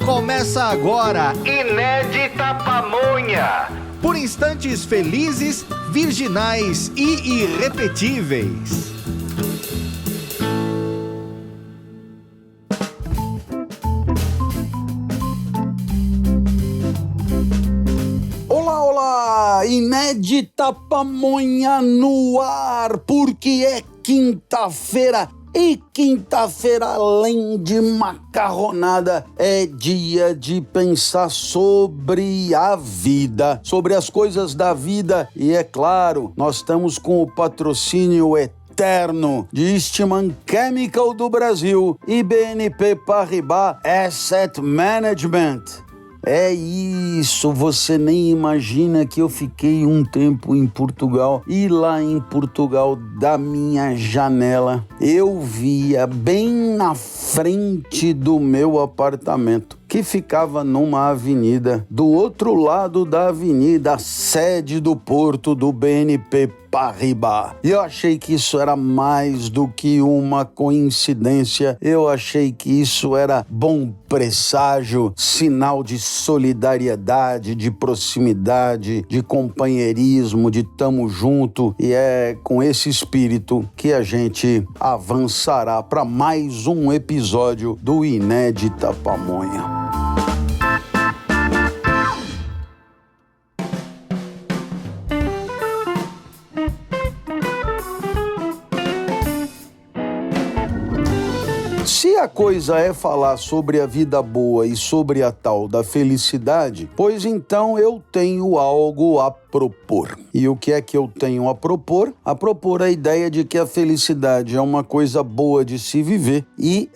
Começa agora, Inédita Pamonha. Por instantes felizes, virginais e irrepetíveis. Olá, olá! Inédita Pamonha no ar, porque é quinta-feira. E quinta-feira, além de macarronada, é dia de pensar sobre a vida, sobre as coisas da vida. E é claro, nós estamos com o patrocínio eterno de Eastman Chemical do Brasil e BNP Paribas Asset Management. É isso, você nem imagina que eu fiquei um tempo em Portugal e lá em Portugal, da minha janela, eu via bem na frente do meu apartamento, que ficava numa avenida, do outro lado da avenida, a sede do porto do BNP Paribas. E eu achei que isso era mais do que uma coincidência, eu achei que isso era bom presságio, sinal de solidariedade, de proximidade, de companheirismo, de tamo junto, e é com esse espírito que a gente avançará para mais um episódio do Inédita Pamonha. Se a coisa é falar sobre a vida boa e sobre a tal da felicidade, pois então eu tenho algo a propor. E o que é que eu tenho a propor? A propor a ideia de que a felicidade é uma coisa boa de se viver e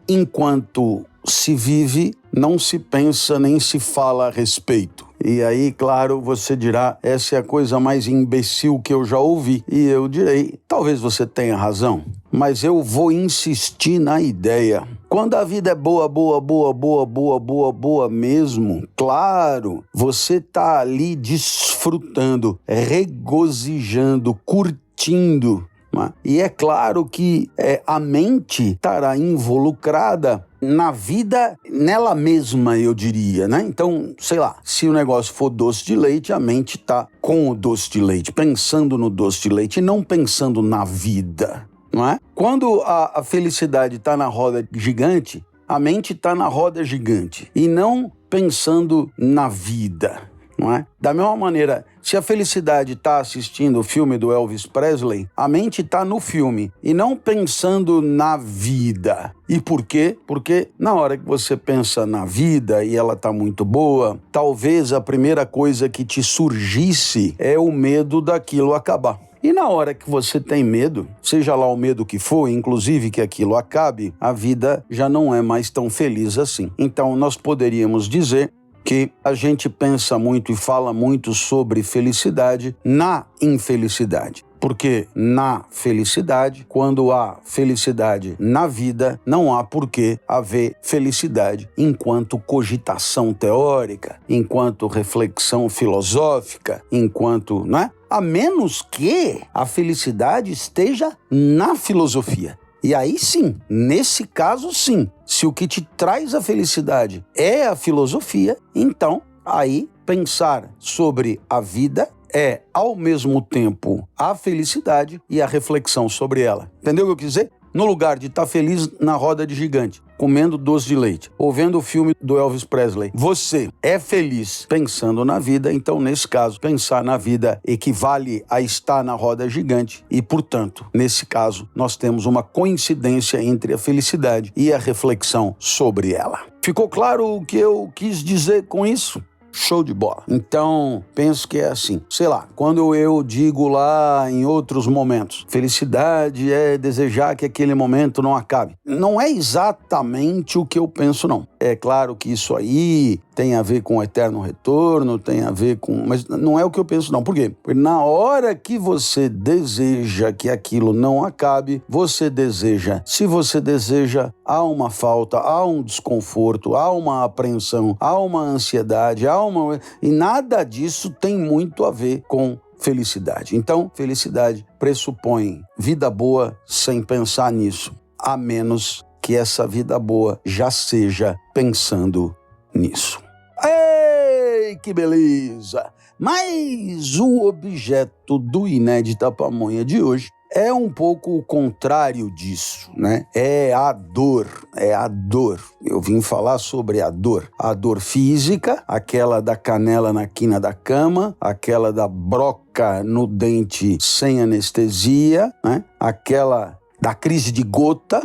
enquanto se vive, não se pensa nem se fala a respeito. E aí, claro, você dirá, essa é a coisa mais imbecil que eu já ouvi. E eu direi, talvez você tenha razão, mas eu vou insistir na ideia. Quando a vida é boa mesmo, claro, você tá ali desfrutando, regozijando, curtindo. E é claro que a mente estará involucrada na vida, nela mesma, eu diria, né? Então, sei lá, se o negócio for doce de leite, a mente está com o doce de leite, pensando no doce de leite e não pensando na vida, não é? Quando a felicidade está na roda gigante, a mente está na roda gigante e não pensando na vida. Não é? Da mesma maneira, se a felicidade está assistindo o filme do Elvis Presley, a mente está no filme e não pensando na vida. E por quê? Porque na hora que você pensa na vida e ela está muito boa, talvez a primeira coisa que te surgisse é o medo daquilo acabar. E na hora que você tem medo, seja lá o medo que for, inclusive que aquilo acabe, a vida já não é mais tão feliz assim. Então nós poderíamos dizer que a gente pensa muito e fala muito sobre felicidade na infelicidade. Porque na felicidade, quando há felicidade na vida, não há por que haver felicidade enquanto cogitação teórica, enquanto reflexão filosófica, enquanto, né? A menos que a felicidade esteja na filosofia. E aí sim, nesse caso sim, se o que te traz a felicidade é a filosofia, então aí pensar sobre a vida é ao mesmo tempo a felicidade e a reflexão sobre ela. Entendeu o que eu quis dizer? No lugar de estar feliz na roda de gigante, comendo doce de leite, ou vendo o filme do Elvis Presley, você é feliz pensando na vida, então nesse caso, pensar na vida equivale a estar na roda gigante e, portanto, nesse caso, nós temos uma coincidência entre a felicidade e a reflexão sobre ela. Ficou claro o que eu quis dizer com isso? Show de bola. Então, penso que é assim. Sei lá, quando eu digo lá em outros momentos, felicidade é desejar que aquele momento não acabe. Não é exatamente o que eu penso, não. É claro que isso aí tem a ver com o eterno retorno, tem a ver com... Mas não é o que eu penso, não. Por quê? Porque na hora que você deseja que aquilo não acabe, você deseja. Se você deseja, há uma falta, há um desconforto, há uma apreensão, há uma ansiedade, e nada disso tem muito a ver com felicidade. Então, felicidade pressupõe vida boa sem pensar nisso, a menos que essa vida boa já seja pensando nisso. Ei, que beleza! Mas o objeto do Inédita Pamonha de hoje é um pouco o contrário disso, né? É a dor. Eu vim falar sobre a dor física, aquela da canela na quina da cama, aquela da broca no dente sem anestesia, né? Aquela da crise de gota.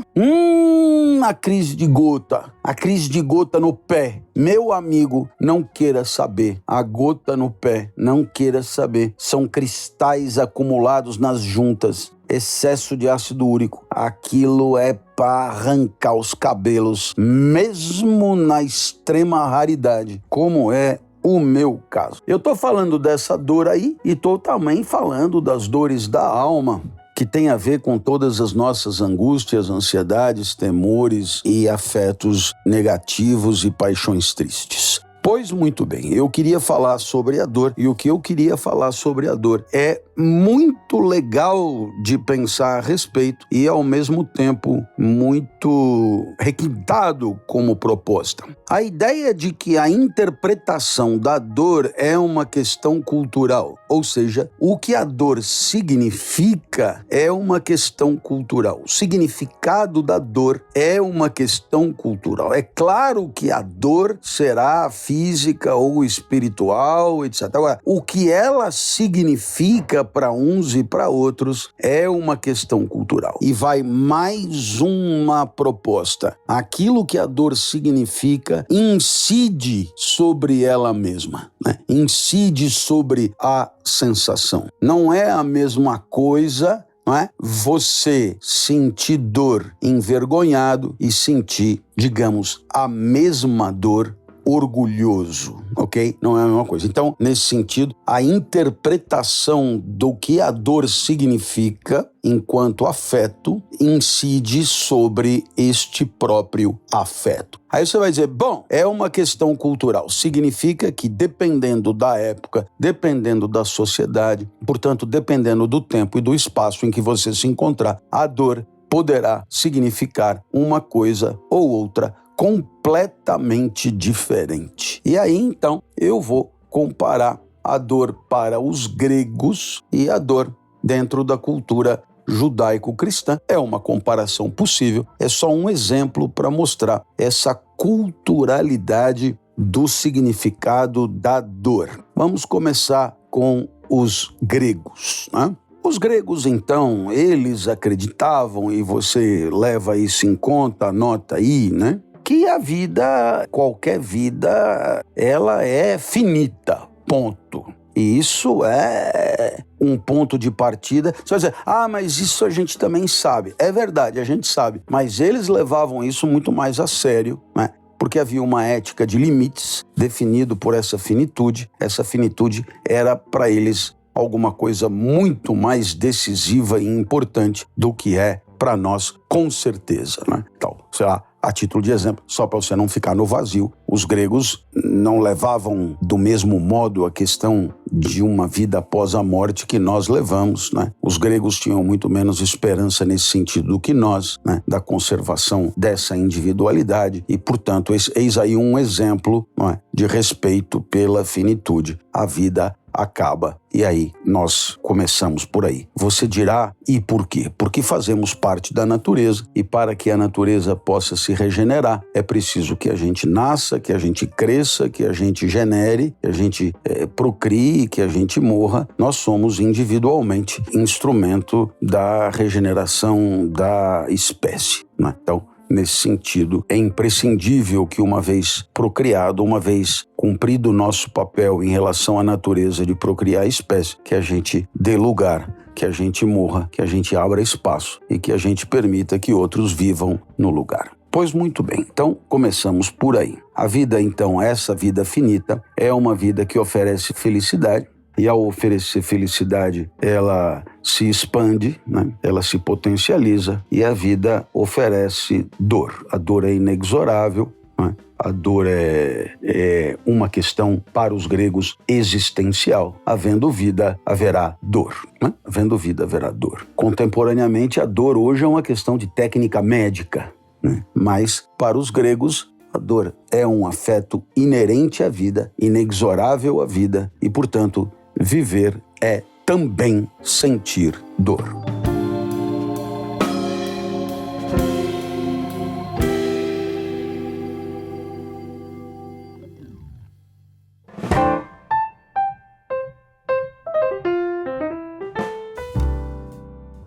A crise de gota no pé. Meu amigo, não queira saber. A gota no pé, não queira saber. São cristais acumulados nas juntas. Excesso de ácido úrico. Aquilo é para arrancar os cabelos, mesmo na extrema raridade, como é o meu caso. Eu tô falando dessa dor aí e tô também falando das dores da alma, que tem a ver com todas as nossas angústias, ansiedades, temores e afetos negativos e paixões tristes. Pois muito bem, eu queria falar sobre a dor, e o que eu queria falar sobre a dor é muito legal de pensar a respeito e, ao mesmo tempo, muito requintado como proposta. A ideia de que a interpretação da dor é uma questão cultural, ou seja, o que a dor significa é uma questão cultural. O significado da dor é uma questão cultural. É claro que a dor será física ou espiritual, etc. Agora, o que ela significa para uns e para outros é uma questão cultural. E vai mais uma proposta. Aquilo que a dor significa incide sobre ela mesma, né? Incide sobre a sensação. Não é a mesma coisa, não é? Você sentir dor envergonhado e sentir, digamos, a mesma dor orgulhoso, ok? Não é a mesma coisa. Então, nesse sentido, a interpretação do que a dor significa enquanto afeto incide sobre este próprio afeto. Aí você vai dizer, bom, é uma questão cultural. Significa que dependendo da época, dependendo da sociedade, portanto, dependendo do tempo e do espaço em que você se encontrar, a dor poderá significar uma coisa ou outra completamente diferente. E aí, então, eu vou comparar a dor para os gregos e a dor dentro da cultura judaico-cristã. É uma comparação possível, é só um exemplo para mostrar essa culturalidade do significado da dor. Vamos começar com os gregos, né? Os gregos, então, eles acreditavam, e você leva isso em conta, anota aí, né? Que a vida, qualquer vida, ela é finita, ponto. E isso é um ponto de partida. Você vai dizer, mas isso a gente também sabe. É verdade, a gente sabe. Mas eles levavam isso muito mais a sério, né? Porque havia uma ética de limites definido por essa finitude. Essa finitude era para eles alguma coisa muito mais decisiva e importante do que é para nós, com certeza, né? Então, sei lá, a título de exemplo, só para você não ficar no vazio, os gregos não levavam do mesmo modo a questão de uma vida após a morte que nós levamos, né? Os gregos tinham muito menos esperança nesse sentido do que nós, né? Da conservação dessa individualidade e, portanto, eis aí um exemplo, não é? De respeito pela finitude. A vida acaba. E aí, nós começamos por aí. Você dirá, e por quê? Porque fazemos parte da natureza, e para que a natureza possa se regenerar, é preciso que a gente nasça, que a gente cresça, que a gente genere, que a gente procrie, que a gente morra. Nós somos individualmente instrumento da regeneração da espécie, né? Então, nesse sentido, é imprescindível que, uma vez procriado, uma vez cumprido o nosso papel em relação à natureza de procriar a espécie, que a gente dê lugar, que a gente morra, que a gente abra espaço e que a gente permita que outros vivam no lugar. Pois muito bem, então começamos por aí. A vida, então, essa vida finita, é uma vida que oferece felicidade. E ao oferecer felicidade, ela se expande, né? Ela se potencializa e a vida oferece dor. A dor é inexorável, né? A dor é uma questão, para os gregos, existencial. Havendo vida, haverá dor, né? Havendo vida, haverá dor. Contemporaneamente, a dor hoje é uma questão de técnica médica, né? Mas, para os gregos, A dor é um afeto inerente à vida, inexorável à vida e, portanto, viver é também sentir dor.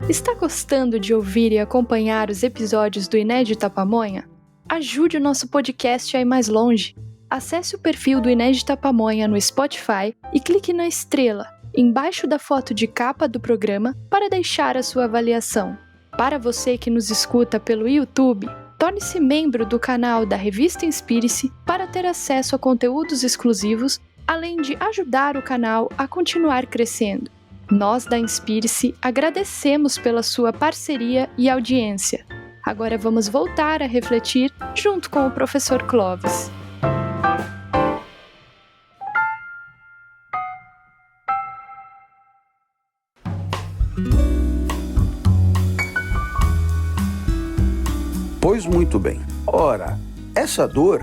Está gostando de ouvir e acompanhar os episódios do Inédita Pamonha? Ajude o nosso podcast a ir mais longe. Acesse o perfil do Inédita Pamonha no Spotify e clique na estrela, embaixo da foto de capa do programa, para deixar a sua avaliação. Para você que nos escuta pelo YouTube, torne-se membro do canal da Revista Inspire-se para ter acesso a conteúdos exclusivos, além de ajudar o canal a continuar crescendo. Nós da Inspire-se agradecemos pela sua parceria e audiência. Agora vamos voltar a refletir junto com o professor Clóvis. Pois muito bem. Ora, essa dor,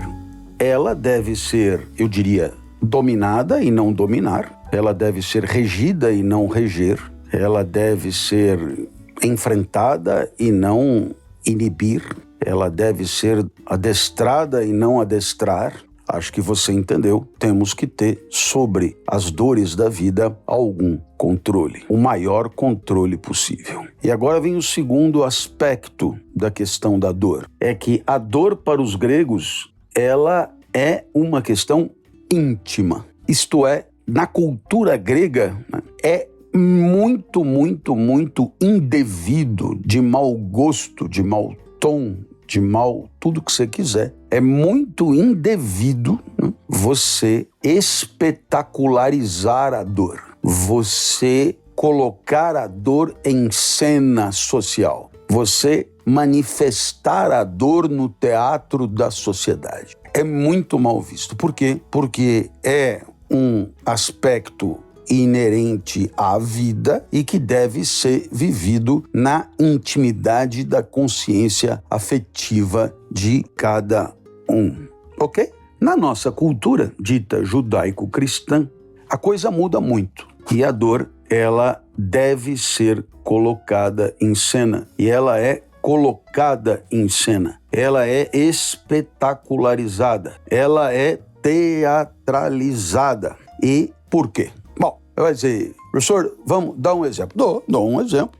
ela deve ser, eu diria, dominada e não dominar. Ela deve ser regida e não reger. Ela deve ser enfrentada e não inibir. Ela deve ser adestrada e não adestrar. Acho que você entendeu. Temos que ter sobre as dores da vida algum controle, o maior controle possível. E agora vem o segundo aspecto da questão da dor. É que a dor para os gregos, ela é uma questão íntima. Isto é, na cultura grega, é muito indevido, de mau gosto, de mau tom, de mal, tudo que você quiser. É muito indevido você espetacularizar a dor, você colocar a dor em cena social, você manifestar a dor no teatro da sociedade. É muito mal visto. Por quê? Porque é um aspecto inerente à vida e que deve ser vivido na intimidade da consciência afetiva de cada um. Ok? Na nossa cultura dita judaico-cristã, a coisa muda muito e a dor, ela deve ser colocada em cena e ela é colocada em cena, ela é espetacularizada, ela é teatralizada. E por quê? Bom, vai dizer, professor, vamos dar um exemplo. Dou um exemplo.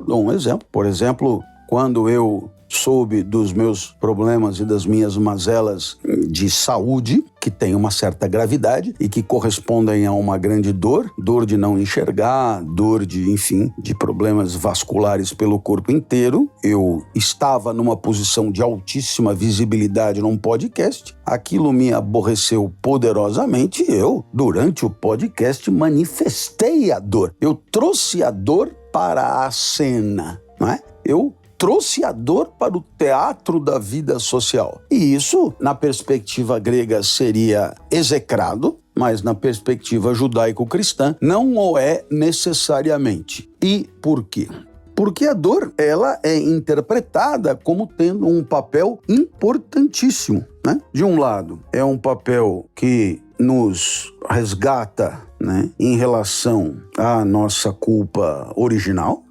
Por exemplo, quando eu soube dos meus problemas e das minhas mazelas de saúde, que tem uma certa gravidade e que correspondem a uma grande dor de não enxergar, dor de, enfim, de problemas vasculares pelo corpo inteiro. Eu estava numa posição de altíssima visibilidade num podcast, aquilo me aborreceu poderosamente e eu, durante o podcast, manifestei a dor. Eu trouxe a dor para a cena, não é? Eu trouxe a dor para o teatro da vida social. E isso, na perspectiva grega, seria execrado, mas na perspectiva judaico-cristã, não o é necessariamente. E por quê? Porque a dor, ela é interpretada como tendo um papel importantíssimo, né? De um lado, é um papel que nos resgata, né, em relação à nossa culpa original.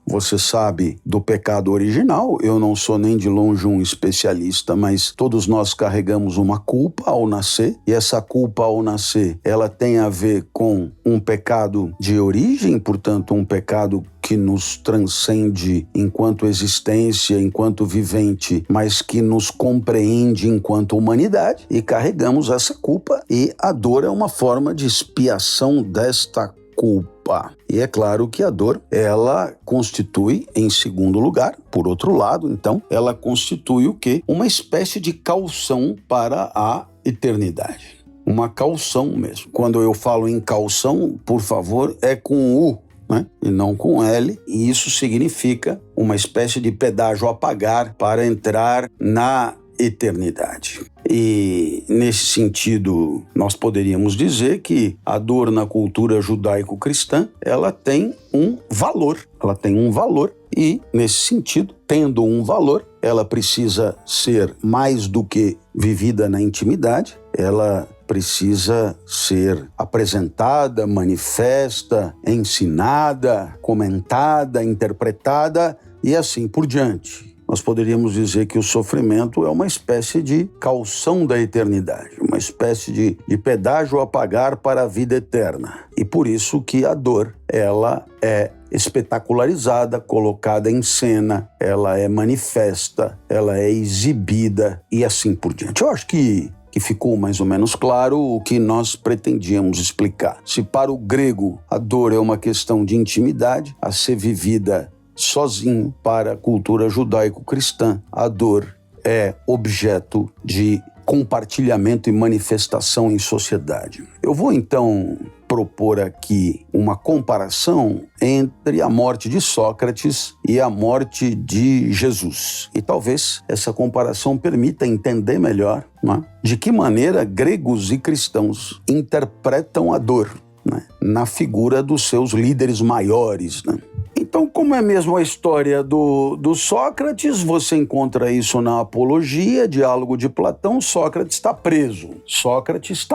Você sabe do pecado original, eu não sou nem de longe um especialista, mas todos nós carregamos uma culpa ao nascer, e essa culpa ao nascer, ela tem a ver com um pecado de origem, portanto um pecado que nos transcende enquanto existência, enquanto vivente, mas que nos compreende enquanto humanidade, e carregamos essa culpa, e a dor é uma forma de expiação desta culpa. E é claro que a dor, ela constitui, em segundo lugar, por outro lado, então, ela constitui o quê? Uma espécie de calção para a eternidade. Uma calção mesmo. Quando eu falo em calção, por favor, é com U, né? E não com L, e isso significa uma espécie de pedágio a pagar para entrar na eternidade. E, nesse sentido, nós poderíamos dizer que a dor na cultura judaico-cristã, ela tem um valor. Ela tem um valor e, nesse sentido, tendo um valor, ela precisa ser mais do que vivida na intimidade, ela precisa ser apresentada, manifesta, ensinada, comentada, interpretada e assim por diante. Nós poderíamos dizer que o sofrimento é uma espécie de calção da eternidade, uma espécie de pedágio a pagar para a vida eterna. E por isso que a dor, ela é espetacularizada, colocada em cena, ela é manifesta, ela é exibida e assim por diante. Eu acho que ficou mais ou menos claro o que nós pretendíamos explicar. Se para o grego a dor é uma questão de intimidade, a ser vivida sozinho, para a cultura judaico-cristã, a dor é objeto de compartilhamento e manifestação em sociedade. Eu vou então propor aqui uma comparação entre a morte de Sócrates e a morte de Jesus. E talvez essa comparação permita entender melhor, né, de que maneira gregos e cristãos interpretam a dor, né, na figura dos seus líderes maiores, né? Então, como é mesmo a história do Sócrates, você encontra isso na Apologia, Diálogo de Platão. Sócrates está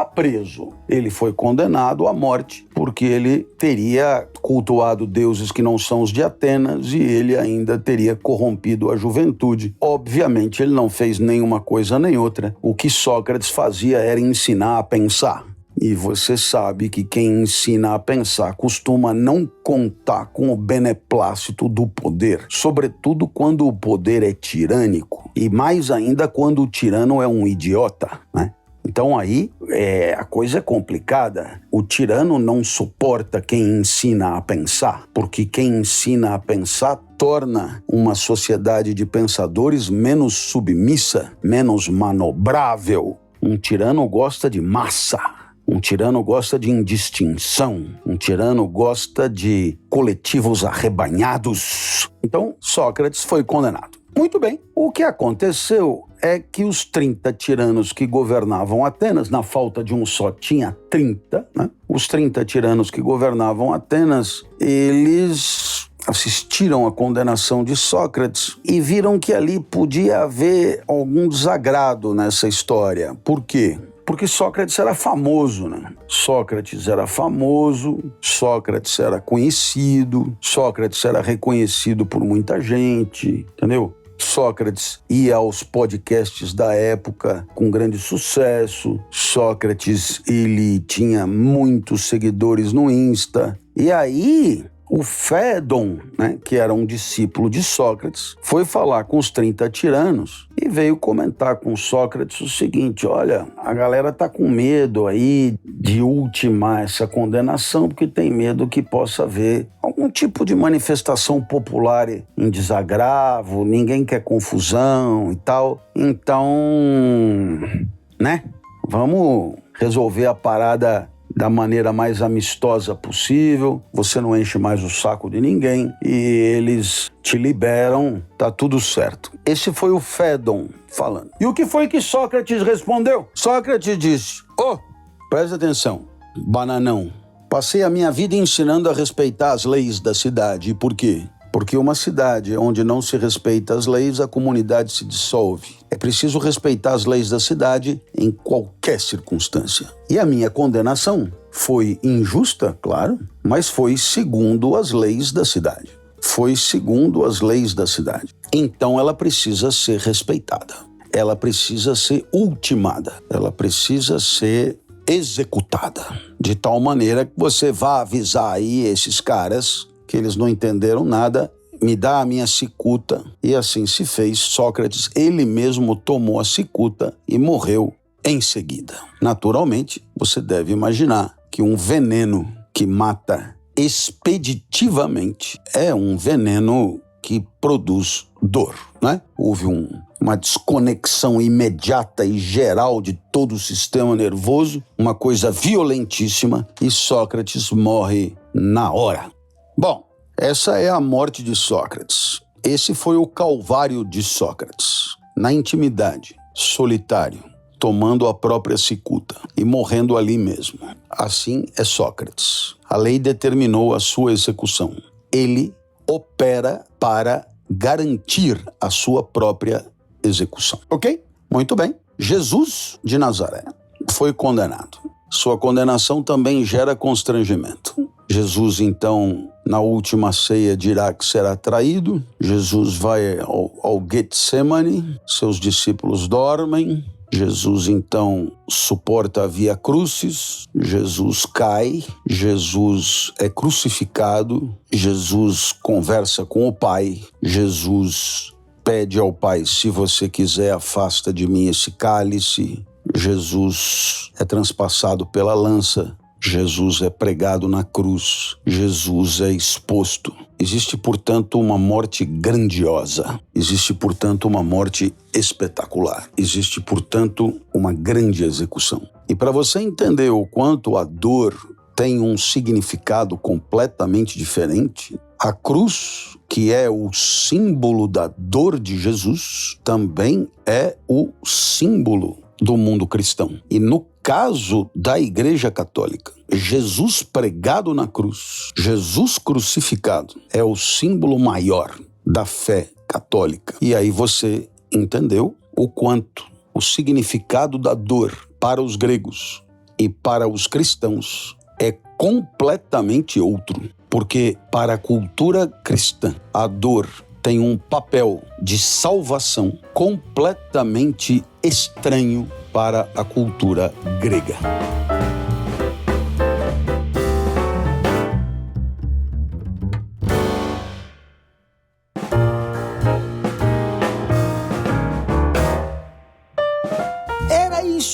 preso. Ele foi condenado à morte porque ele teria cultuado deuses que não são os de Atenas e ele ainda teria corrompido a juventude. Obviamente, ele não fez nenhuma coisa nem outra. O que Sócrates fazia era ensinar a pensar. E você sabe que quem ensina a pensar costuma não contar com o beneplácito do poder, sobretudo quando o poder é tirânico, e mais ainda quando o tirano é um idiota, né? Então aí a coisa é complicada. O tirano não suporta quem ensina a pensar, porque quem ensina a pensar torna uma sociedade de pensadores menos submissa, menos manobrável. Um tirano gosta de massa. Um tirano gosta de indistinção, um tirano gosta de coletivos arrebanhados. Então, Sócrates foi condenado. Muito bem, o que aconteceu é que os 30 tiranos que governavam Atenas, na falta de um só tinha 30, né? Os 30 tiranos que governavam Atenas, eles assistiram à condenação de Sócrates e viram que ali podia haver algum desagrado nessa história. Por quê? Porque Sócrates era famoso, né? Sócrates era famoso, Sócrates era conhecido, Sócrates era reconhecido por muita gente, entendeu? Sócrates ia aos podcasts da época com grande sucesso, Sócrates, ele tinha muitos seguidores no Insta. E aí, o Fédon, né, que era um discípulo de Sócrates, foi falar com os 30 tiranos e veio comentar com Sócrates o seguinte: olha, a galera tá com medo aí de ultimar essa condenação porque tem medo que possa haver algum tipo de manifestação popular em desagravo, ninguém quer confusão e tal. Então, né, vamos resolver a parada da maneira mais amistosa possível, você não enche mais o saco de ninguém e eles te liberam, tá tudo certo. Esse foi o Fédon falando. E o que foi que Sócrates respondeu? Sócrates disse: presta atenção, bananão, passei a minha vida ensinando a respeitar as leis da cidade. E por quê? Porque uma cidade onde não se respeita as leis, a comunidade se dissolve. É preciso respeitar as leis da cidade em qualquer circunstância. E a minha condenação foi injusta, claro, mas foi segundo as leis da cidade. Então ela precisa ser respeitada. Ela precisa ser ultimada. Ela precisa ser executada. De tal maneira que você vá avisar aí esses caras que eles não entenderam nada, me dá a minha cicuta. E assim se fez. Sócrates, ele mesmo tomou a cicuta e morreu em seguida. Naturalmente, você deve imaginar que um veneno que mata expeditivamente é um veneno que produz dor, né? Houve uma desconexão imediata e geral de todo o sistema nervoso, uma coisa violentíssima, e Sócrates morre na hora. Bom, essa é a morte de Sócrates. Esse foi o calvário de Sócrates. Na intimidade, solitário, tomando a própria cicuta e morrendo ali mesmo. Assim é Sócrates. A lei determinou a sua execução. Ele opera para garantir a sua própria execução. Ok? Muito bem. Jesus de Nazaré foi condenado. Sua condenação também gera constrangimento. Jesus, então, na última ceia dirá que será traído. Jesus vai ao Getsemane, seus discípulos dormem. Jesus, então, suporta a via crucis. Jesus cai. Jesus é crucificado. Jesus conversa com o Pai. Jesus pede ao Pai: se você quiser, afasta de mim esse cálice. Jesus é transpassado pela lança. Jesus é pregado na cruz. Jesus é exposto. Existe, portanto, uma morte grandiosa. Existe, portanto, uma morte espetacular. Existe, portanto, uma grande execução. E para você entender o quanto a dor tem um significado completamente diferente, a cruz, que é o símbolo da dor de Jesus, também é o símbolo do mundo cristão. E no caso da Igreja Católica, Jesus pregado na cruz, Jesus crucificado, é o símbolo maior da fé católica. E aí você entendeu o quanto o significado da dor para os gregos e para os cristãos é completamente outro. Porque para a cultura cristã, a dor tem um papel de salvação completamente estranho para a cultura grega.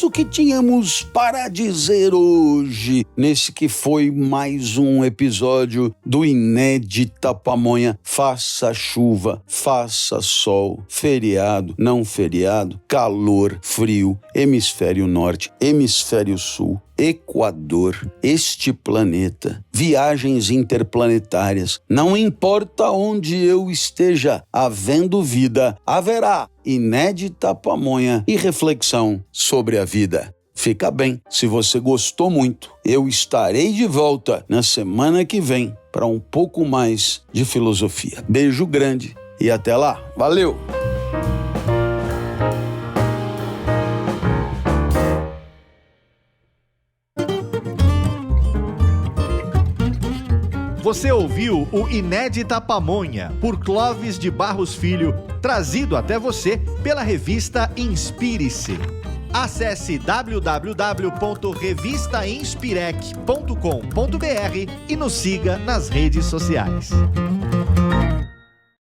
Isso que tínhamos para dizer hoje, nesse que foi mais um episódio do Inédita Pamonha. Faça chuva, faça sol, feriado, não feriado, calor, frio, hemisfério norte, hemisfério sul, Equador, este planeta, viagens interplanetárias. Não importa onde eu esteja, havendo vida, haverá Inédita Pamonha e reflexão sobre a vida. Fica bem, se você gostou muito, eu estarei de volta na semana que vem para um pouco mais de filosofia. Beijo grande e até lá. Valeu! Você ouviu o Inédita Pamonha, por Clóvis de Barros Filho, trazido até você pela revista Inspire-se. Acesse www.revistainspirec.com.br e nos siga nas redes sociais.